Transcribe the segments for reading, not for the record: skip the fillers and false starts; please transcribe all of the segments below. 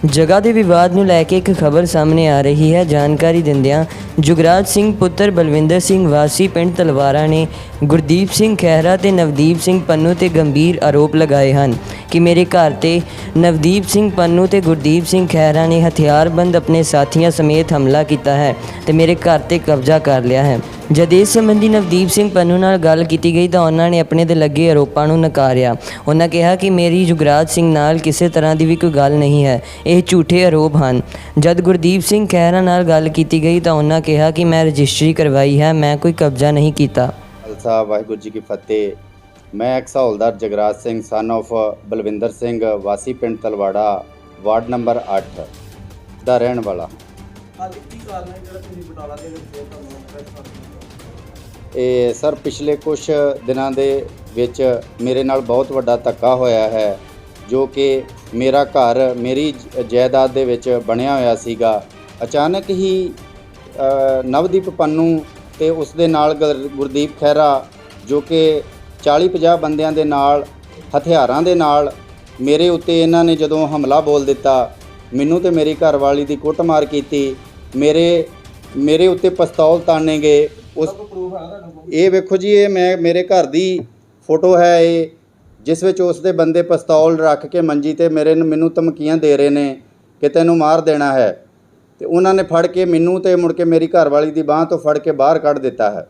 ਜਗ੍ਹਾ ਦੇ ਵਿਵਾਦ ਨੂੰ ਲੈ ਕੇ ਇੱਕ ਖਬਰ ਸਾਹਮਣੇ ਆ ਰਹੀ ਹੈ। ਜਾਣਕਾਰੀ ਦਿੰਦਿਆਂ ਜੁਗਰਾਜ ਸਿੰਘ ਪੁੱਤਰ ਬਲਵਿੰਦਰ ਸਿੰਘ ਵਾਸੀ ਪਿੰਡ ਤਲਵਾਰਾ ਨੇ ਗੁਰਦੀਪ ਸਿੰਘ ਖਹਿਰਾ ਤੇ ਨਵਦੀਪ ਸਿੰਘ ਪੰਨੂ ਤੇ ਗੰਭੀਰ ਆਰੋਪ ਲਗਾਏ ਹਨ ਕਿ ਮੇਰੇ ਘਰ ਤੇ ਨਵਦੀਪ ਸਿੰਘ ਪੰਨੂ ਤੇ ਗੁਰਦੀਪ ਸਿੰਘ ਖਹਿਰਾ ਨੇ ਹਥਿਆਰਬੰਦ ਆਪਣੇ ਸਾਥੀਆਂ ਸਮੇਤ ਹਮਲਾ ਕੀਤਾ ਹੈ ਤੇ ਮੇਰੇ ਘਰ ਤੇ ਕਬਜ਼ਾ ਕਰ ਲਿਆ ਹੈ। ਜਦ ਇਸ ਸੰਬੰਧੀ ਨਵਦੀਪ ਸਿੰਘ ਪੰਨੂ ਨਾਲ ਗੱਲ ਕੀਤੀ ਗਈ ਤਾਂ ਉਹਨਾਂ ਨੇ ਆਪਣੇ 'ਤੇ ਲੱਗੇ ਆਰੋਪਾਂ ਨੂੰ ਨਕਾਰਿਆ। ਉਹਨਾਂ ਕਿਹਾ ਕਿ ਮੇਰੀ ਜੁਗਰਾਜ ਸਿੰਘ ਨਾਲ ਕਿਸੇ ਤਰ੍ਹਾਂ ਦੀ ਵੀ ਕੋਈ ਗੱਲ ਨਹੀਂ ਹੈ, ਇਹ ਝੂਠੇ ਆਰੋਪ ਹਨ। ਜਦ ਗੁਰਦੀਪ ਸਿੰਘ ਖਹਿਰਾ ਨਾਲ ਗੱਲ ਕੀਤੀ ਗਈ ਤਾਂ ਉਹਨਾਂ ਕਿਹਾ ਕਿ ਮੈਂ ਰਜਿਸਟਰੀ ਕਰਵਾਈ ਹੈ, ਮੈਂ ਕੋਈ ਕਬਜ਼ਾ ਨਹੀਂ ਕੀਤਾ। ਖਾਲਸਾ ਵਾਹਿਗੁਰੂ ਜੀ ਕੀ ਫਤਿਹ। ਮੈਂ ਐਕਸ ਹੌਲਦਾਰ ਜਗਰਾਜ ਸਿੰਘ ਸਨ ਆਫ ਬਲਵਿੰਦਰ ਸਿੰਘ ਵਾਸੀ ਪਿੰਡ ਤਲਵਾੜਾ ਵਾਰਡ ਨੰਬਰ 8 ਦਾ ਰਹਿਣ ਵਾਲਾ। ਅੱਜ ਕੀ ਕਾਰਨ ਹੈ ਜਿਹੜਾ ਤੁਸੀਂ ਬਟਾਲਾ ਦੇ ਵਿੱਚ ਤੁਹਾਨੂੰ ਪ੍ਰੈਸ ਕਾਨਫਰੰਸ ਇਹ ਸਰ ਪਿਛਲੇ ਕੁਝ ਦਿਨਾਂ ਦੇ ਵਿੱਚ ਮੇਰੇ ਨਾਲ ਬਹੁਤ ਵੱਡਾ ਧੱਕਾ ਹੋਇਆ ਹੈ, ਜੋ ਕਿ ਮੇਰਾ ਘਰ ਮੇਰੀ ਜਾਇਦਾਦ ਦੇ ਵਿੱਚ ਬਣਿਆ ਹੋਇਆ ਸੀਗਾ। ਅਚਾਨਕ ਹੀ ਨਵਦੀਪ ਪੰਨੂ ਤੇ ਉਸ ਦੇ ਨਾਲ ਗੁਰਦੀਪ ਖਹਿਰਾ, ਜੋ ਕਿ 40-50 ਬੰਦਿਆਂ ਦੇ ਨਾਲ ਹਥਿਆਰਾਂ ਦੇ ਨਾਲ ਮੇਰੇ ਉੱਤੇ ਇਹਨਾਂ ਨੇ ਜਦੋਂ ਹਮਲਾ ਬੋਲ ਦਿੱਤਾ, ਮੈਨੂੰ ਤੇ ਮੇਰੀ ਘਰਵਾਲੀ ਦੀ ਕੁੱਟਮਾਰ ਕੀਤੀ, ਮੇਰੇ ਉੱਤੇ ਪਿਸਤੌਲ ਤਾਣੇ ਗਏ। ਉਸ ਪ੍ਰੂਫ ਹੈ ਤੁਹਾਡੇ ਕੋਲ? ਇਹ ਵੇਖੋ ਜੀ, ਇਹ ਮੇਰੇ ਘਰ ਦੀ ਫੋਟੋ ਹੈ ਇਹ, ਜਿਸ ਵਿੱਚ ਉਸ ਦੇ ਬੰਦੇ ਪਿਸਤੌਲ ਰੱਖ ਕੇ ਮੰਜੀ ਤੇ ਮੈਨੂੰ ਧਮਕੀਆਂ ਦੇ ਰਹੇ ਨੇ ਕਿ ਤੈਨੂੰ ਮਾਰ ਦੇਣਾ ਹੈ, ਤੇ ਉਹਨਾਂ ਨੇ ਫੜ ਕੇ ਮੈਨੂੰ ਤੇ ਮੁੜ ਕੇ ਮੇਰੀ ਘਰਵਾਲੀ ਦੀ ਬਾਂਹ ਤੋਂ ਫੜ ਕੇ ਬਾਹਰ ਕੱਢ ਦਿੱਤਾ ਹੈ।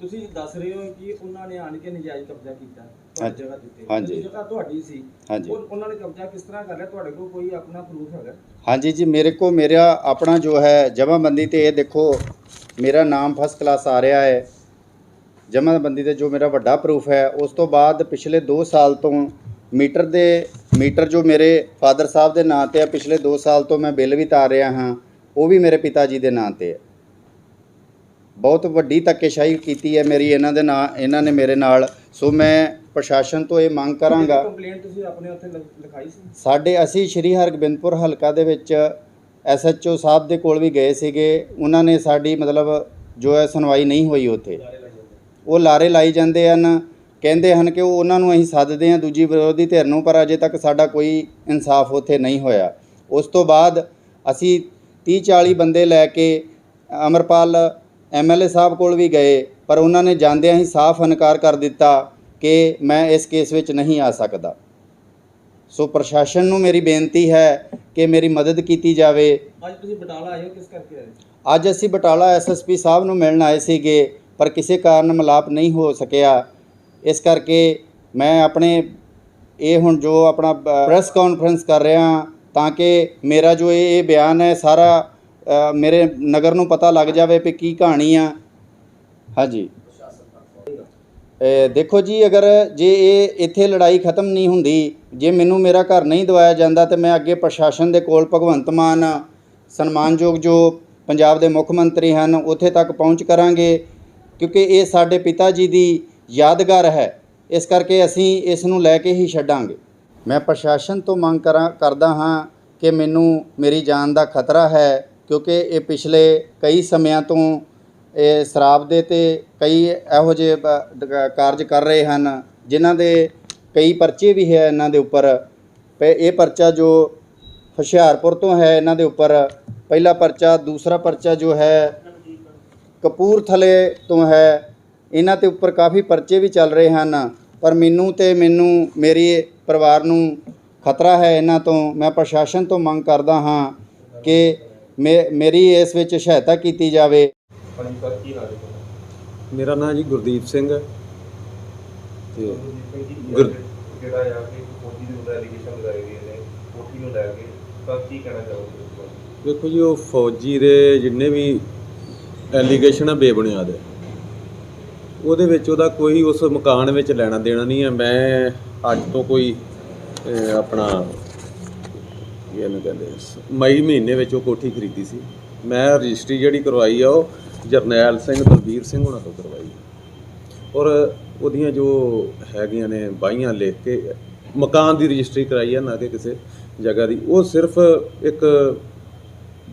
ਤੁਸੀਂ ਦੱਸ ਰਹੇ ਹੋ ਕਿ ਉਹਨਾਂ ਨੇ ਆਣ ਕੇ ਨਜਾਇਜ਼ ਕਬਜ਼ਾ ਕੀਤਾ ਤੁਹਾਡੀ ਜਗ੍ਹਾ ਦੇ ਉੱਤੇ। ਹਾਂਜੀ। ਜਗ੍ਹਾ ਤੁਹਾਡੀ ਸੀ। ਹਾਂਜੀ। ਉਹਨਾਂ ਨੇ ਕਬਜ਼ਾ ਕਿਸ ਤਰ੍ਹਾਂ ਕਰ ਲਿਆ? ਤੁਹਾਡੇ ਕੋਲ ਕੋਈ ਆਪਣਾ ਪ੍ਰੂਫ ਹੈਗਾ? ਹਾਂਜੀ ਜੀ, ਮੇਰਾ ਆਪਣਾ ਜੋ ਹੈ ਜਮ੍ਹਾਂਬੰਦੀ ਤੇ ਇਹ ਦੇਖੋ, ਮੇਰਾ ਨਾਮ ਫਸਟ ਕਲਾਸ ਆ ਰਿਹਾ ਹੈ ਜਮ੍ਹਾਂਬੰਦੀ ਤੇ, ਜੋ ਮੇਰਾ ਵੱਡਾ ਪ੍ਰੂਫ ਹੈ। ਉਸ ਤੋਂ ਬਾਅਦ ਪਿਛਲੇ 2 ਸਾਲ ਤੋਂ ਮੀਟਰ ਜੋ ਮੇਰੇ ਫਾਦਰ ਸਾਹਿਬ ਦੇ ਨਾਂ ਤੇ ਹੈ, ਪਿਛਲੇ 2 ਸਾਲ ਤੋਂ ਮੈਂ ਬਿੱਲ ਵੀ ਤਾਰ ਰਿਹਾ ਹਾਂ, ਉਹ ਵੀ ਮੇਰੇ ਪਿਤਾ ਜੀ ਦੇ ਨਾਂ ਤੇ ਹੈ। ਬਹੁਤ ਵੱਡੀ ਧੱਕੇਸ਼ਾਹੀ ਕੀਤੀ ਹੈ ਮੇਰੀ ਇਹਨਾਂ ਨੇ ਮੇਰੇ ਨਾਲ। ਸੋ ਮੈਂ ਪ੍ਰਸ਼ਾਸਨ ਤੋਂ ਇਹ ਮੰਗ ਕਰਾਂਗਾ। ਕੰਪਲੇਂਟ ਤੁਸੀਂ ਆਪਣੇ ਉੱਥੇ ਲਿਖਾਈ ਸੀ? ਅਸੀਂ ਸ਼੍ਰੀ ਹਰਗੋਬਿੰਦਪੁਰ ਹਲਕਾ ਦੇ ਵਿੱਚ SHO ਸਾਹਿਬ ਦੇ ਕੋਲ ਵੀ ਗਏ ਸੀਗੇ। ਉਹਨਾਂ ਨੇ ਸਾਡੀ ਮਤਲਬ ਜੋ ਹੈ ਸੁਣਵਾਈ ਨਹੀਂ ਹੋਈ। ਉੱਥੇ ਉਹ ਲਾਰੇ ਲਾਈ ਜਾਂਦੇ ਹਨ, ਕਹਿੰਦੇ ਹਨ ਕਿ ਉਹਨਾਂ ਨੂੰ ਅਸੀਂ ਸੱਦਦੇ ਹਾਂ, ਦੂਜੀ ਵਿਰੋਧੀ ਧਿਰ ਨੂੰ, ਪਰ ਅਜੇ ਤੱਕ ਸਾਡਾ ਕੋਈ ਇਨਸਾਫ ਉੱਥੇ ਨਹੀਂ ਹੋਇਆ। ਉਸ ਤੋਂ ਬਾਅਦ ਅਸੀਂ 30-40 ਬੰਦੇ ਲੈ ਕੇ ਅਮਰਪਾਲ MLA ਸਾਹਿਬ ਕੋਲ ਵੀ ਗਏ, ਪਰ ਉਹਨਾਂ ਨੇ ਜਾਂਦਿਆਂ ਹੀ ਸਾਫ਼ ਇਨਕਾਰ ਕਰ ਦਿੱਤਾ ਕਿ ਮੈਂ ਇਸ ਕੇਸ ਵਿੱਚ ਨਹੀਂ ਆ ਸਕਦਾ। ਸੋ ਪ੍ਰਸ਼ਾਸਨ ਨੂੰ ਮੇਰੀ ਬੇਨਤੀ ਹੈ ਕਿ ਮੇਰੀ ਮਦਦ ਕੀਤੀ ਜਾਵੇ। ਅੱਜ ਤੁਸੀਂ ਬਟਾਲਾ ਆਏ ਹੋ, ਕਿਸ ਕਰਕੇ ਆਏ? ਅੱਜ ਅਸੀਂ ਬਟਾਲਾ SSP ਸਾਹਿਬ ਨੂੰ ਮਿਲਣ ਆਏ ਸੀਗੇ, ਪਰ ਕਿਸੇ ਕਾਰਨ ਮਿਲਾਪ ਨਹੀਂ ਹੋ ਸਕਿਆ। ਇਸ ਕਰਕੇ ਮੈਂ ਹੁਣ ਜੋ ਆਪਣਾ ਪ੍ਰੈਸ ਕਾਨਫਰੰਸ ਕਰ ਰਿਹਾ, ਤਾਂ ਕਿ ਮੇਰਾ ਜੋ ਇਹ ਬਿਆਨ ਹੈ ਸਾਰਾ ਮੇਰੇ ਨਗਰ ਨੂੰ ਪਤਾ ਲੱਗ ਜਾਵੇ ਵੀ ਕੀ ਕਹਾਣੀ ਆ। ਹਾਂਜੀ, ਦੇਖੋ ਜੀ, ਜੇ ਇਹ ਇੱਥੇ ਲੜਾਈ ਖਤਮ ਨਹੀਂ ਹੁੰਦੀ, ਜੇ ਮੈਨੂੰ ਮੇਰਾ ਘਰ ਨਹੀਂ ਦਵਾਇਆ ਜਾਂਦਾ, ਤਾਂ ਮੈਂ ਅੱਗੇ ਪ੍ਰਸ਼ਾਸਨ ਦੇ ਕੋਲ ਭਗਵੰਤ ਮਾਨ ਸਨਮਾਨਯੋਗ ਜੋ ਪੰਜਾਬ ਦੇ ਮੁੱਖ ਮੰਤਰੀ ਹਨ, ਉੱਥੇ ਤੱਕ ਪਹੁੰਚ ਕਰਾਂਗੇ, ਕਿਉਂਕਿ ਇਹ ਸਾਡੇ ਪਿਤਾ ਜੀ ਦੀ ਯਾਦਗਾਰ ਹੈ। ਇਸ ਕਰਕੇ ਅਸੀਂ ਇਸ ਨੂੰ ਲੈ ਕੇ ਹੀ ਛੱਡਾਂਗੇ। ਮੈਂ ਪ੍ਰਸ਼ਾਸਨ ਤੋਂ ਮੰਗ ਕਰਦਾ ਹਾਂ ਕਿ ਮੈਨੂੰ ਮੇਰੀ ਜਾਨ ਦਾ ਖਤਰਾ ਹੈ, ਕਿਉਂਕਿ ਇਹ ਪਿਛਲੇ ਕਈ ਸਮਿਆਂ ਤੋਂ ਇਹ ਸ਼ਰਾਬ ਦੇ ਤੇ ਕਈ ਇਹੋ ਜਿਹੇ ਕਾਰਜ ਕਰ ਰਹੇ ਹਨ, ਜਿਨ੍ਹਾਂ ਦੇ ਕਈ ਪਰਚੇ ਵੀ ਹੈ ਇਹਨਾਂ ਦੇ ਉੱਪਰ। ਇਹ ਪਰਚਾ ਜੋ ਹੁਸ਼ਿਆਰਪੁਰ ਤੋਂ ਹੈ ਇਹਨਾਂ ਦੇ ਉੱਪਰ ਪਹਿਲਾ ਪਰਚਾ, ਦੂਸਰਾ ਪਰਚਾ ਜੋ ਹੈ ਕਪੂਰਥਲੇ ਤੋਂ ਹੈ। ਇਹਨਾਂ ਦੇ ਉੱਪਰ ਕਾਫੀ ਪਰਚੇ ਵੀ ਚੱਲ ਰਹੇ ਹਨ, ਪਰ ਮੈਨੂੰ ਮੇਰੇ ਪਰਿਵਾਰ ਨੂੰ ਖਤਰਾ ਹੈ ਇਹਨਾਂ ਤੋਂ। ਮੈਂ ਪ੍ਰਸ਼ਾਸਨ ਤੋਂ ਮੰਗ ਕਰਦਾ ਹਾਂ ਕਿ ਮੇਰੀ ਇਸ ਵਿੱਚ ਸਹਾਇਤਾ ਕੀਤੀ ਜਾਵੇ। ਮੇਰਾ ਨਾਮ ਜੀ ਗੁਰਦੀਪ ਸਿੰਘ ਤੇ ਜਿਹੜਾ ਆ ਕਿ ਫੌਜੀ ਦੇ ਉੱਤੇ ਐਲੀਗੇਸ਼ਨ ਲਗਾਏ ਗਏ ਨੇ, ਕੋਠੀ ਨੂੰ ਲੈ ਕੇ, ਤਾਂ ਕੀ ਕਹਿਣਾ ਚਾਹੋਗੇ? ਦੇਖੋ ਜੀ, ਉਹ ਫੌਜੀ ਦੇ ਜਿੰਨੇ ਵੀ ਐਲੀਗੇਸ਼ਨ ਆ ਬੇਬੁਨਿਆਦ ਹੈ। ਉਹਦੇ ਵਿੱਚ ਉਹਦਾ ਕੋਈ ਉਸ ਮਕਾਨ ਵਿੱਚ ਲੈਣਾ ਦੇਣਾ ਨਹੀਂ ਹੈ। ਮੈਂ ਅੱਜ ਤੋਂ ਕੋਈ ਆਪਣਾ ਕੀ ਇਹਨੂੰ ਕਹਿੰਦੇ ਮਈ ਮਹੀਨੇ ਵਿੱਚ ਉਹ ਕੋਠੀ ਖਰੀਦੀ ਸੀ। ਮੈਂ ਰਜਿਸਟਰੀ ਜਿਹੜੀ ਕਰਵਾਈ ਆ ਉਹ ਜਰਨੈਲ ਸਿੰਘ ਦਲਬੀਰ ਸਿੰਘ ਉਹਨਾਂ ਤੋਂ ਕਰਵਾਈ, ਔਰ ਉਹਦੀਆਂ ਜੋ ਹੈਗੀਆਂ ਨੇ ਬਾਈਆਂ ਲਿਖ ਕੇ ਮਕਾਨ ਦੀ ਰਜਿਸਟਰੀ ਕਰਾਈ ਹੈ, ਨਾ ਕਿ ਕਿਸੇ ਜਗ੍ਹਾ ਦੀ। ਉਹ ਸਿਰਫ ਇੱਕ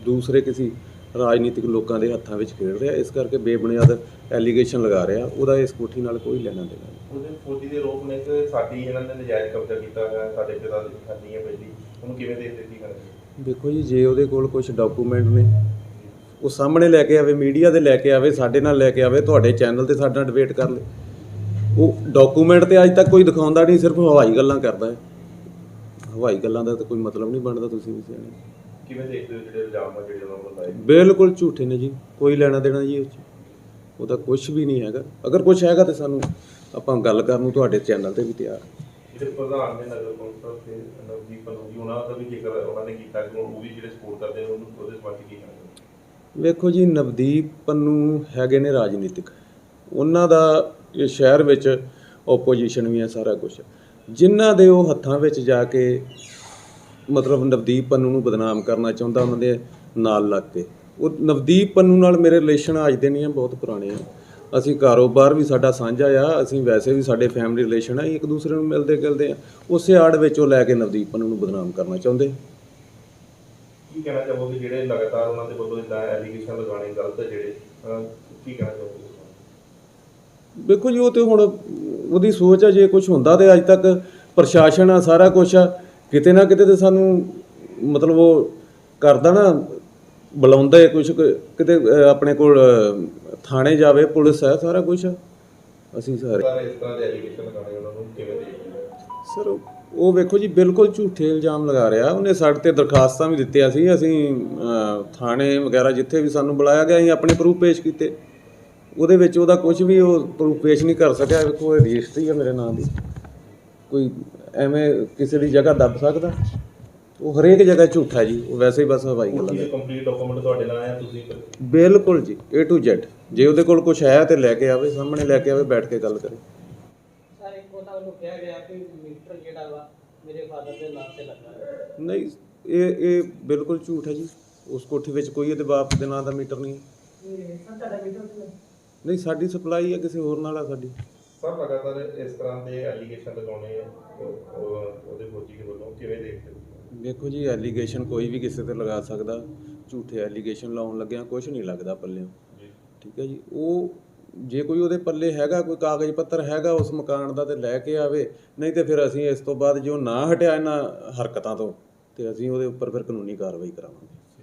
ਦੂਸਰੇ ਕਿਸੇ ਰਾਜਨੀਤਿਕ ਲੋਕਾਂ ਦੇ ਹੱਥਾਂ ਵਿੱਚ ਖੇਡ ਰਿਹਾ, ਇਸ ਕਰਕੇ ਬੇਬੁਨਿਆਦ ਐਲੀਗੇਸ਼ਨ ਲਗਾ ਰਿਹਾ। ਉਹਦਾ ਇਸ ਕੋਠੀ ਨਾਲ ਕੋਈ ਲੈਣਾ ਦੇਣਾ ਨਹੀਂ। ਉਹਦੇ ਫੌਜੀ ਦੇ ਆਰੋਪ ਨੇ ਕਿ ਸਾਡੀ ਇਹਨਾਂ ਨੇ ਨਜਾਇਜ਼ ਕਬਜ਼ਾ ਕੀਤਾ ਹੈ, ਸਾਡੇ ਪਿਤਾ ਦੀ ਖਾਨੀ ਹੈ ਪਹਿਲੀ, ਉਹਨੂੰ ਕਿਵੇਂ ਦੇਖ ਦਿੱਤੀ ਕਰਨਗੇ? ਦੇਖੋ ਜੀ, ਜੇ ਉਹਦੇ ਕੋਲ ਕੁਝ ਡਾਕੂਮੈਂਟ ਨੇ ਉਹ ਸਾਹਮਣੇ ਲੈ ਕੇ ਆਵੇ, ਮੀਡੀਆ ਦੇ ਲੈ ਕੇ ਆਵੇ, ਸਾਡੇ ਨਾਲ ਲੈ ਕੇ ਆਵੇ, ਤੁਹਾਡੇ ਚੈਨਲ ਤੇ ਸਾਡੇ ਨਾਲ ਡਿਬੇਟ ਕਰ ਲੇ। ਉਹ ਡਾਕੂਮੈਂਟ ਤੇ ਅੱਜ ਤੱਕ ਕੋਈ ਦਿਖਾਉਂਦਾ ਨਹੀਂ, ਸਿਰਫ ਹਵਾਈ ਗੱਲਾਂ ਕਰਦਾ ਹੈ। ਹਵਾਈ ਗੱਲਾਂ ਦਾ ਤਾਂ ਕੋਈ ਮਤਲਬ ਨਹੀਂ ਬਣਦਾ। ਤੁਸੀਂ ਵੀ ਸਿਆਣੇ। ਕਿਵੇਂ ਦੇਖਦੇ ਹੋ ਜਿਹੜੇ ਇਲਜ਼ਾਮ ਆ ਜਿਹੜੇ ਉਹਨਾਂ ਵੱਲੋਂ ਲਾਏ? ਬਿਲਕੁਲ ਝੂਠੇ ਨੇ ਜੀ, ਕੋਈ ਲੈਣਾ ਦੇਣਾ ਜੀ ਉਹ 'ਚ। ਉਹਦਾ ਕੁਝ ਵੀ ਨਹੀਂ ਹੈਗਾ। ਅਗਰ ਕੁਝ ਹੈਗਾ ਤਾਂ ਸਾਨੂੰ ਆਪਾਂ ਗੱਲ ਕਰਨ ਨੂੰ ਤੁਹਾਡੇ ਚੈਨਲ ਤੇ ਵੀ ਤਿਆਰ। ਜਿਹੜੇ ਪ੍ਰਧਾਨ ਨੇ ਨਗਰ ਕੌਂਸਲ ਤੇ ਨਵਦੀਪ ਪੰਨੂ ਜੀ, ਉਹਨਾਂ ਦਾ ਵੀ ਜ਼ਿਕਰ ਉਹਨਾਂ ਨੇ ਕੀਤਾ ਕਿ ਉਹ ਵੀ ਜਿਹੜੇ ਸਪੋਰਟ ਕਰਦੇ ਨੇ ਉਹਨੂੰ, ਉਹਦੇ ਸੰਬੰਧ ਕੀ ਕਹਿਣਾ? ਵੇਖੋ ਜੀ, ਨਵਦੀਪ ਪੰਨੂ ਹੈਗੇ ਨੇ ਰਾਜਨੀਤਿਕ, ਉਹਨਾਂ ਦਾ ਇਹ ਸ਼ਹਿਰ ਵਿੱਚ ਓਪੋਜੀਸ਼ਨ ਵੀ ਹੈ, ਸਾਰਾ ਕੁਝ। ਜਿਨ੍ਹਾਂ ਦੇ ਉਹ ਹੱਥਾਂ ਵਿੱਚ ਜਾ ਕੇ ਮਤਲਬ ਨਵਦੀਪ ਪੰਨੂ ਨੂੰ ਬਦਨਾਮ ਕਰਨਾ ਚਾਹੁੰਦਾ, ਉਹਨਾਂ ਦੇ ਨਾਲ ਲੱਗ ਕੇ। ਉਹ ਨਵਦੀਪ ਪੰਨੂ ਨਾਲ ਮੇਰੇ ਰਿਲੇਸ਼ਨ ਅੱਜ ਦੇ ਨਹੀਂ ਆ, ਬਹੁਤ ਪੁਰਾਣੇ ਆ। ਅਸੀਂ ਕਾਰੋਬਾਰ ਵੀ ਸਾਡਾ ਸਾਂਝਾ ਆ, ਅਸੀਂ ਵੈਸੇ ਵੀ ਸਾਡੇ ਫੈਮਿਲੀ ਰਿਲੇਸ਼ਨ ਆ, ਇੱਕ ਦੂਸਰੇ ਨੂੰ ਮਿਲਦੇ ਗਿਲਦੇ ਆ। ਉਸੇ ਆੜ ਵਿੱਚ ਉਹ ਲੈ ਕੇ ਨਵਦੀਪ ਪੰਨੂ ਨੂੰ ਬਦਨਾਮ ਕਰਨਾ ਚਾਹੁੰਦੇ। ਕੀ ਕਹਿਣਾ ਚਾਹੋਗੇ ਜਿਹੜੇ ਲਗਾਤਾਰ ਉਹਨਾਂ ਦੇ ਵੱਲੋਂ ਇਦਾਂ ਐਲੀਗੇਸ਼ਨ ਲਗਾਉਣੇ ਗਲਤ ਜਿਹੜੇ, ਕੀ ਕਹਿਣਾ ਚਾਹੋਗੇ? ਵੇਖੋ ਜੀ, ਉਹ ਤੇ ਹੁਣ ਉਹਦੀ ਸੋਚ ਆ। ਜੇ ਕੁਝ ਹੁੰਦਾ ਤੇ ਅੱਜ ਤੱਕ ਪ੍ਰਸ਼ਾਸਨ ਆ, ਸਾਰਾ ਕੁਝ ਆ, ਕਿਤੇ ਨਾ ਕਿਤੇ ਤੇ ਸਾਨੂੰ ਮਤਲਬ ਉਹ ਕਰਦਾ ਨਾ, ਬੁਲਾਉਂਦਾ ਹੈ ਕੁਝ, ਕਿਤੇ ਆਪਣੇ ਕੋਲ ਥਾਣੇ ਜਾਵੇ, ਪੁਲਿਸ ਹੈ, ਸਾਰਾ ਕੁਝ ਆ। ਅਸੀਂ ਸਾਰੇ ਇਸ ਤਰ੍ਹਾਂ ਦੇ ਐਲੀਗੇਸ਼ਨ ਲਗਾਉਣੇ ਉਹਨਾਂ ਨੂੰ ਕਿਵੇਂ ਦੇਖਦੇ ਹੋ? ਸਰ, ਉਹ ਵੇਖੋ ਜੀ, ਬਿਲਕੁਲ ਝੂਠੇ ਇਲਜ਼ਾਮ ਲਗਾ ਰਿਹਾ। ਉਹਨੇ ਸਾਡੇ ਤੇ ਦਰਖਾਸਤਾਂ ਵੀ ਦਿੱਤੀਆਂ ਸੀ, ਅਸੀਂ ਥਾਣੇ ਵਗੈਰਾ ਜਿੱਥੇ ਵੀ ਸਾਨੂੰ ਬੁਲਾਇਆ ਗਿਆ, ਅਸੀਂ ਆਪਣੇ ਪ੍ਰੂਫ ਪੇਸ਼ ਕੀਤੇ। ਉਹਦੇ ਵਿੱਚ ਉਹਦਾ ਕੁਝ ਵੀ ਉਹ ਪ੍ਰੂਫ ਪੇਸ਼ ਨਹੀਂ ਕਰ ਸਕਿਆ। ਵੇਖੋ, ਇਹ ਰਜਿਸਟਰੀ ਹੈ ਮੇਰੇ ਨਾਂ ਦੀ, ਕੋਈ ਐਵੇਂ ਕਿਸੇ ਦੀ ਜਗ੍ਹਾ ਦੱਬ ਸਕਦਾ? ਉਹ ਹਰੇਕ ਜਗ੍ਹਾ ਝੂਠਾ ਜੀ। ਉਹ ਵੈਸੇ ਹੀ ਬਸ ਹਵਾਈ ਗੱਲਾਂ ਇਹ ਕੰਪਲੀਟ ਡਾਕੂਮੈਂਟ ਤੁਹਾਡੇ ਨਾਲ ਆਇਆ, ਤੁਸੀਂ ਬਿਲਕੁਲ ਜੀ A to Z। ਜੇ ਉਹਦੇ ਕੋਲ ਕੁਝ ਹੈ ਤੇ ਲੈ ਕੇ ਆਵੇ, ਸਾਹਮਣੇ ਲੈ ਕੇ ਆਵੇ, ਬੈਠ ਕੇ ਗੱਲ ਕਰੇ। ਸਰ, ਇੱਕ ਉਹਨਾਂ ਵੱਲੋਂ ਕਿਹਾ ਗਿਆ ਕਿ ਮੀਟਰ ਜਿਹੜਾ ਵਾ ਮੇਰੇ ਫਾਦਰ ਦੇ ਨਾਂ ਤੇ ਲੱਗਾ ਹੈ। ਨਹੀਂ, ਇਹ ਬਿਲਕੁਲ ਝੂਠ ਹੈ ਜੀ। ਉਸ ਕੋਠੀ ਵਿੱਚ ਕੋਈ ਇਹਦੇ ਬਾਪ ਦੇ ਨਾਂ ਦਾ ਮੀਟਰ ਨਹੀਂ ਹੈ। ਸਰ, ਤੁਹਾਡਾ ਮੀਟਰ ਨਹੀਂ, ਸਾਡੀ ਸਪਲਾਈ ਹੈ ਕਿਸੇ ਹੋਰ ਨਾਲ ਆ ਸਾਡੀ। ਸਰ ਲਗਾਤਾਰ ਇਸ ਤਰ੍ਹਾਂ ਦੇ ਐਲੀਗੇਸ਼ਨ ਲਗਾਉਣੇ ਉਹਦੇ ਫੌਜੀ ਦੇ ਵੱਲੋਂ, ਕਿਵੇਂ ਦੇਖਦੇ ਹੋ? ਵੇਖੋ ਜੀ, ਐਲੀਗੇਸ਼ਨ ਕੋਈ ਵੀ ਕਿਸੇ ਤੇ ਲਗਾ ਸਕਦਾ। ਝੂਠੇ ਐਲੀਗੇਸ਼ਨ ਲਾਉਣ ਲੱਗਿਆ ਕੁਝ ਨਹੀਂ ਲੱਗਦਾ ਪੱਲਿਓਂ। ਠੀਕ ਹੈ ਜੀ। ਉਹ ਜੇ ਕੋਈ ਉਹਦੇ ਪੱਲੇ ਹੈਗਾ, ਕੋਈ ਕਾਗਜ਼ ਪੱਤਰ ਹੈਗਾ ਉਸ ਮਕਾਨ ਦਾ, ਤੇ ਲੈ ਕੇ ਆਵੇ। ਨਹੀਂ ਤੇ ਫਿਰ ਅਸੀਂ ਇਸ ਤੋਂ ਬਾਅਦ ਜੋ ਨਾ ਹਟਿਆ ਇਹਨਾਂ ਹਰਕਤਾਂ ਤੋਂ, ਤੇ ਅਸੀਂ ਉਹਦੇ ਉੱਪਰ ਫਿਰ ਕਾਨੂੰਨੀ ਕਾਰਵਾਈ ਕਰਾਵਾਂਗੇ।